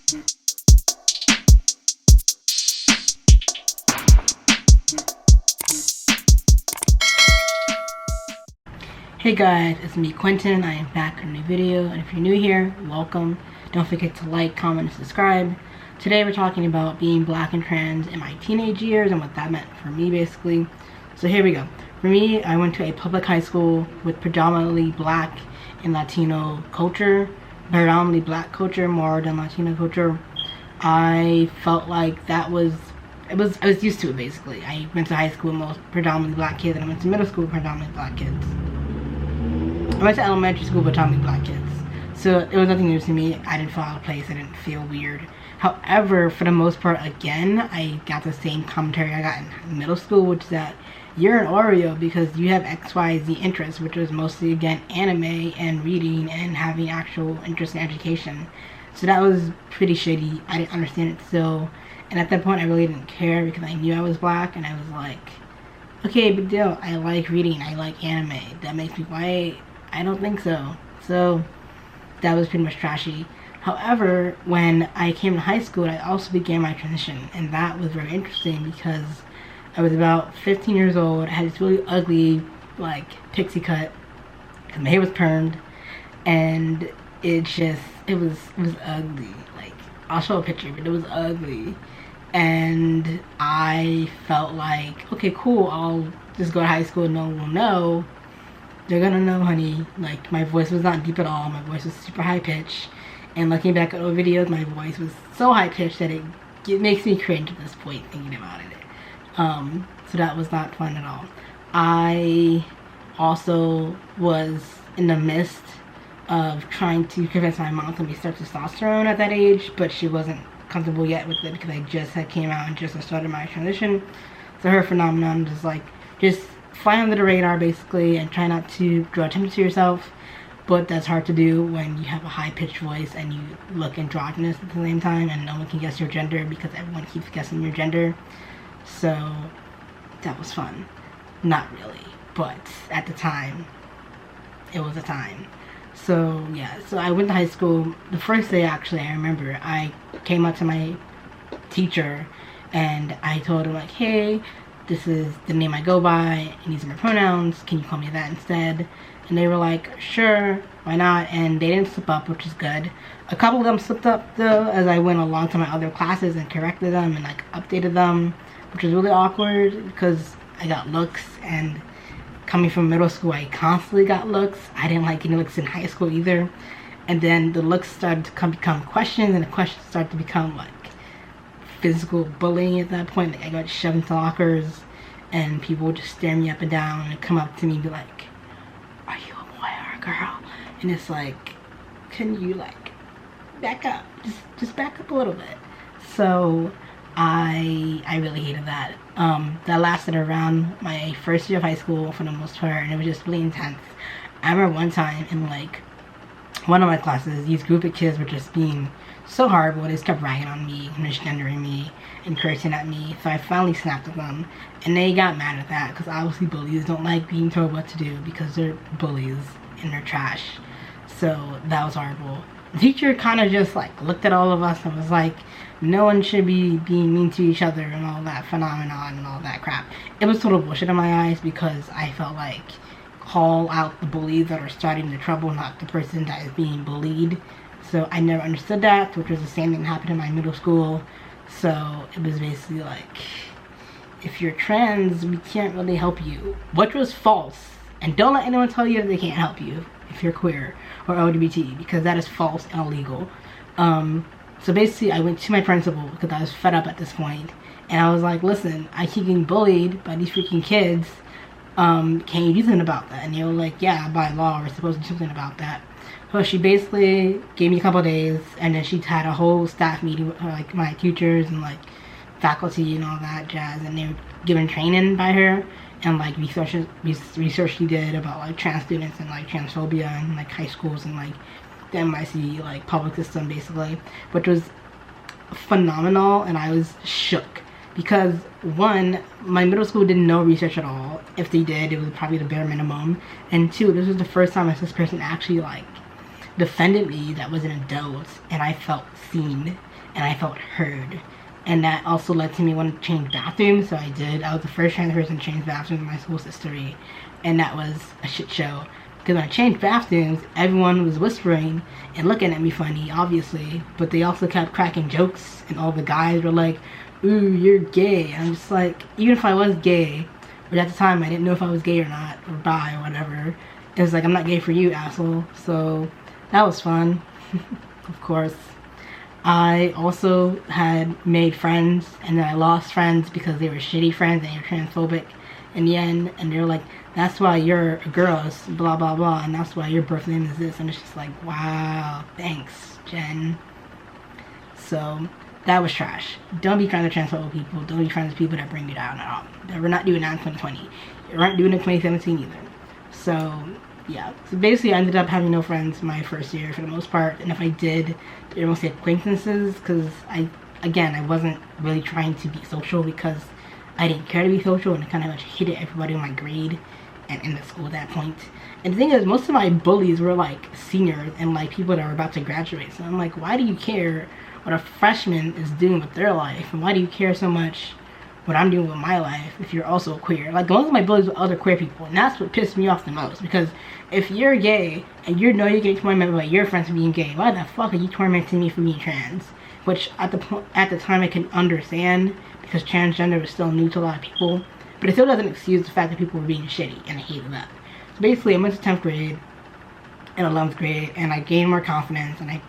Hey guys, it's me Quentin. I am back with a new video, and if you're new here, welcome. Don't forget to like, comment, and subscribe. Today we're talking about being black and trans in my teenage years and what that meant for me, basically. So here we go. For me, I went to a public high school with predominantly black and Latino culture, predominantly black culture more than Latino culture. I felt like I was used to it, basically. I went to high school with most predominantly black kids, and I went to middle school with predominantly black kids. I went to elementary school with predominantly black kids, so it was nothing new to me. I didn't feel out of place. I didn't feel weird. However, for the most part, again, I got the same commentary I got in middle school, which is that you're an Oreo because you have XYZ interests, which was mostly, again, anime and reading and having actual interest in education. So that was pretty shady. I didn't understand it still, and at that point, I really didn't care because I knew I was black, and I was like, okay, big deal. I like reading. I like anime. That makes me white. I don't think so. So that was pretty much trashy. However, when I came to high school, I also began my transition, and that was very interesting because I was about 15 years old. I had this really ugly, like, pixie cut, because my hair was permed, and it was ugly. Like, I'll show a picture, but it was ugly. And I felt like, okay, cool, I'll just go to high school and no one will know. They're gonna know, honey. Like, my voice was not deep at all. My voice was super high pitched. And looking back at old videos, my voice was so high pitched that it makes me cringe at this point thinking about it. So that was not fun at all. I also was in the midst of trying to convince my mom to let me start testosterone at that age, but she wasn't comfortable yet with it because I just had came out and just started my transition. So her phenomenon is like, just fly under the radar basically and try not to draw attention to yourself, but that's hard to do when you have a high-pitched voice and you look androgynous at the same time and no one can guess your gender because everyone keeps guessing your gender. So that was fun. Not really, but at the time it was a time. So yeah, so I went to high school. The first day, actually, I remember I came up to my teacher and I told him, like, hey, this is the name I go by, and these are my pronouns, can you call me that instead? And they were like, sure, why not? And they didn't slip up, which is good. A couple of them slipped up, though, as I went along to my other classes and corrected them and, like, updated them, which was really awkward because I got looks, and coming from middle school, I constantly got looks. I didn't like any looks in high school either. And then the looks started to become questions, and the questions started to become, like, physical bullying at that point. Like, I got shoved into lockers, and people would just stare me up and down and come up to me and be like, are you a boy or a girl? And it's like, can you, like, back up? Just back up a little bit. So I really hated that. That lasted around my first year of high school for the most part, and it was just really intense. I remember one time in, like, one of my classes, these group of kids were just being so horrible. They just kept ragging on me, misgendering me, and cursing at me. So I finally snapped at them, and they got mad at that because obviously bullies don't like being told what to do because they're bullies and they're trash. So that was horrible. The teacher kind of just, like, looked at all of us and was like, no one should be being mean to each other and all that phenomenon and all that crap. It was total bullshit in my eyes because I felt like, call out the bullies that are starting the trouble, not the person that is being bullied. So I never understood that, which was the same thing that happened in my middle school. So it was basically like, if you're trans, we can't really help you, which was false. And don't let anyone tell you that they can't help you if you're queer or LGBT, because that is false and illegal. So basically, I went to my principal because I was fed up at this point, and I was like, listen, I keep getting bullied by these freaking kids. Can you do something about that? And they were like, yeah, by law, we're supposed to do something about that. So she basically gave me a couple of days, and then she had a whole staff meeting with her, like, my teachers and, like, faculty and all that jazz, and they were given training by her, and, like, research she did about, like, trans students and, like, transphobia and, like, high schools and, like, the NYC, like, public system, basically, which was phenomenal. And I was shook because, one, my middle school didn't know research at all. If they did, it was probably the bare minimum. And two, this was the first time a cis person actually, like, defended me that was an adult, and I felt seen and I felt heard. And that also led to me wanting to change bathrooms, so I did. I was the first trans person to change bathrooms in my school's history, and that was a shit show. Because when I changed bathrooms, everyone was whispering and looking at me funny, obviously, but they also kept cracking jokes, and all the guys were like, ooh, you're gay. And I'm just like, even if I was gay, but at the time I didn't know if I was gay or not, or bi or whatever, it was like, I'm not gay for you, asshole. So that was fun. Of course. I also had made friends, and then I lost friends because they were shitty friends and they were transphobic in the end, and they're like, that's why you're a girl, blah blah blah, and that's why your birth name is this, and it's just like, wow, thanks, Jen. So that was trash. Don't be friends with transphobic people. Don't be friends with people that bring you down at all. We're not doing that in 2020. We weren't doing it in 2017 either. So yeah, so basically I ended up having no friends my first year for the most part, and if I did, they were mostly acquaintances, because I wasn't really trying to be social because I didn't care to be social, and I kind of much hated everybody in my grade and in the school at that point. And the thing is, most of my bullies were like seniors and like people that were about to graduate, so I'm like, why do you care what a freshman is doing with their life, and why do you care so much what I'm doing with my life if you're also queer? Like, most of my bullies were other queer people, and that's what pissed me off the most, because if you're gay and you know you're getting tormented by your friends for being gay, why the fuck are you tormenting me for being trans? Which at the time I can understand, because transgender was still new to a lot of people, but it still doesn't excuse the fact that people were being shitty, and I hated that. So basically I went to 10th grade and 11th grade, and I gained more confidence, and I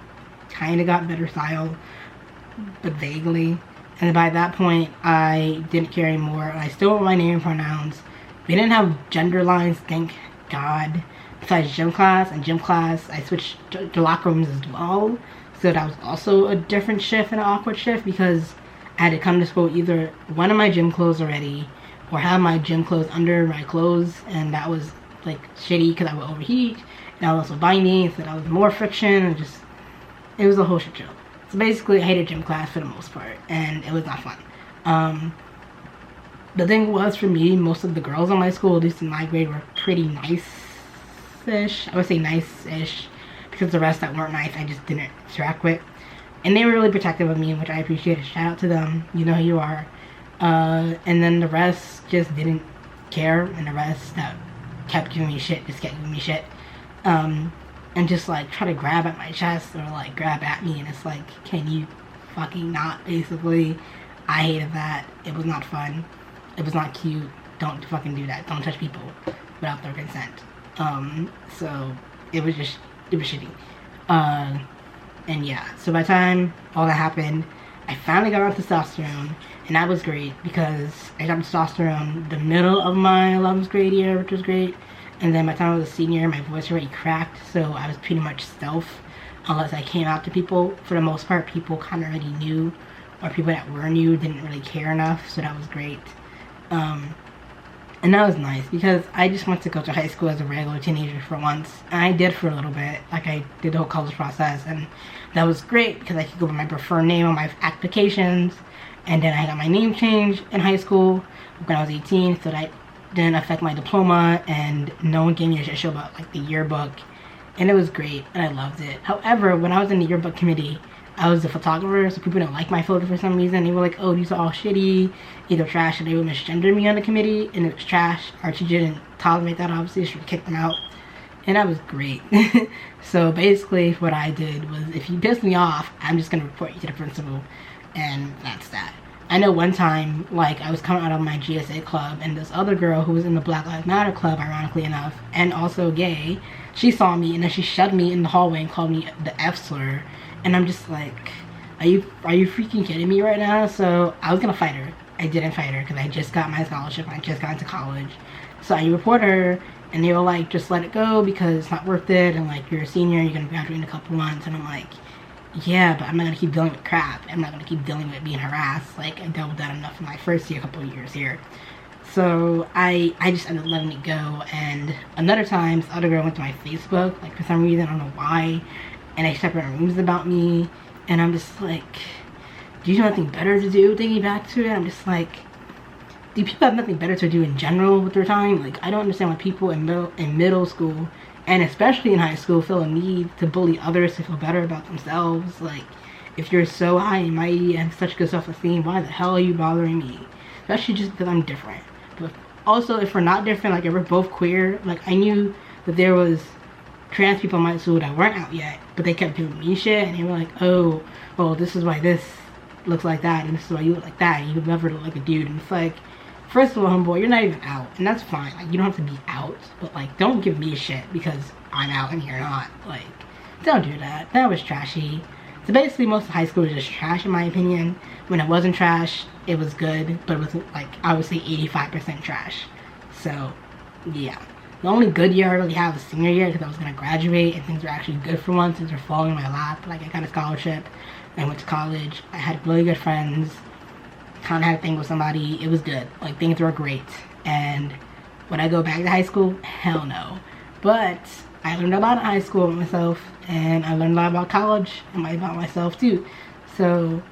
kind of got better style, but vaguely. And by that point, I didn't care anymore. I still wrote my name and pronouns. We didn't have gender lines, thank God. Besides gym class, and gym class, I switched to locker rooms as well. So that was also a different shift and an awkward shift, because I had to come to school with either one of my gym clothes already, or have my gym clothes under my clothes, and that was like shitty because I would overheat, and I was also binding, so that was more friction, and just, it was a whole shit show. So basically I hated gym class for the most part, and it was not fun. The thing was, for me, most of the girls in my school, at least in my grade, were pretty nice-ish. I would say nice-ish, because the rest that weren't nice I just didn't interact with. And they were really protective of me, which I appreciated. Shout out to them, you know who you are. And then the rest just didn't care, and the rest that kept giving me shit just kept giving me shit. And just like try to grab at my chest, or like grab at me, and it's like, can you fucking not, basically. I hated that. It was not fun. It was not cute. Don't fucking do that. Don't touch people without their consent. So it was shitty. And yeah, so by the time all that happened, I finally got on testosterone, and that was great, because I got testosterone the middle of my 11th grade year, which was great. And then by the time I was a senior, my voice already cracked, so I was pretty much stealth, unless I came out to people. For the most part, people kind of already knew, or people that were new didn't really care enough, so that was great. And that was nice, because I just wanted to go to high school as a regular teenager for once, and I did for a little bit. Like, I did the whole college process, and that was great, because I could go with my preferred name on my applications. And then I got my name changed in high school when I was 18, so that didn't affect my diploma, and no one gave me a shit show about like the yearbook, and it was great, and I loved it. However, when I was in the yearbook committee, I was the photographer, so people didn't like my photo for some reason. They were like, oh, these are all shitty, either trash, and they would misgender me on the committee, and it was trash. Our teacher didn't tolerate that, obviously, so we kicked them out, and that was great. So basically what I did was, if you piss me off, I'm just gonna report you to the principal, and that's that. I know one time, like, I was coming out of my GSA club, and this other girl who was in the Black Lives Matter club, ironically enough, and also gay, she saw me, and then she shoved me in the hallway and called me the F slur, and I'm just like, are you freaking kidding me right now? So I was gonna fight her. I didn't fight her, because I just got my scholarship, and I just got into college. So I reported her, and they were like, just let it go, because it's not worth it, and like, you're a senior, you're gonna graduate in a couple months, and I'm like, yeah, but I'm not gonna keep dealing with crap. I'm not gonna keep dealing with being harassed. Like, I dealt with that enough in my first year, couple of years here. So I just ended up letting it go. And another time, this other girl went to my Facebook, like, for some reason, I don't know why, and they started writing rumors about me, and I'm just like, do you have nothing better to do? Thinking back to it, I'm just like, do people have nothing better to do in general with their time? Like, I don't understand why people in middle school And especially in high school, feel a need to bully others to feel better about themselves. Like, if you're so high and mighty and have such good self-esteem, why the hell are you bothering me? Especially just because I'm different. But also, if we're not different, like if we're both queer, like I knew that there was trans people in my school that weren't out yet, but they kept doing me shit, and they were like, oh, well, this is why this looks like that, and this is why you look like that, and you never look like a dude. And it's like, first of all, homeboy, you're not even out, and that's fine. Like, you don't have to be out, but like, don't give me shit because I'm out and you're not. Like, don't do that. That was trashy. So basically, most of high school was just trash, in my opinion. When it wasn't trash, it was good, but it was like, I would say 85% trash. So, yeah. The only good year I really had was senior year, because I was going to graduate and things were actually good for once. Things were falling in my lap. Like, I got a scholarship. I went to college. I had really good friends. Kind of had a thing with somebody. It was good. Like, things were great. And would I go back to high school? Hell no. But I learned a lot in high school about myself, and I learned a lot about college and about myself too. So,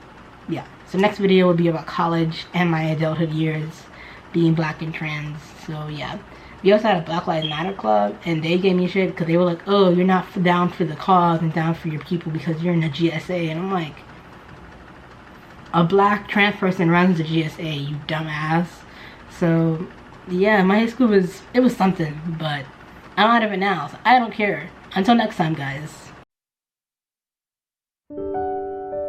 yeah. So next video will be about college and my adulthood years being black and trans. So, yeah. We also had a Black Lives Matter club, and they gave me shit because they were like, oh, you're not down for the cause and down for your people because you're in the GSA. And I'm like, a black trans person runs the GSA, you dumbass. So, yeah, my high school was something, but I'm out of it now, so I don't care. Until next time, guys.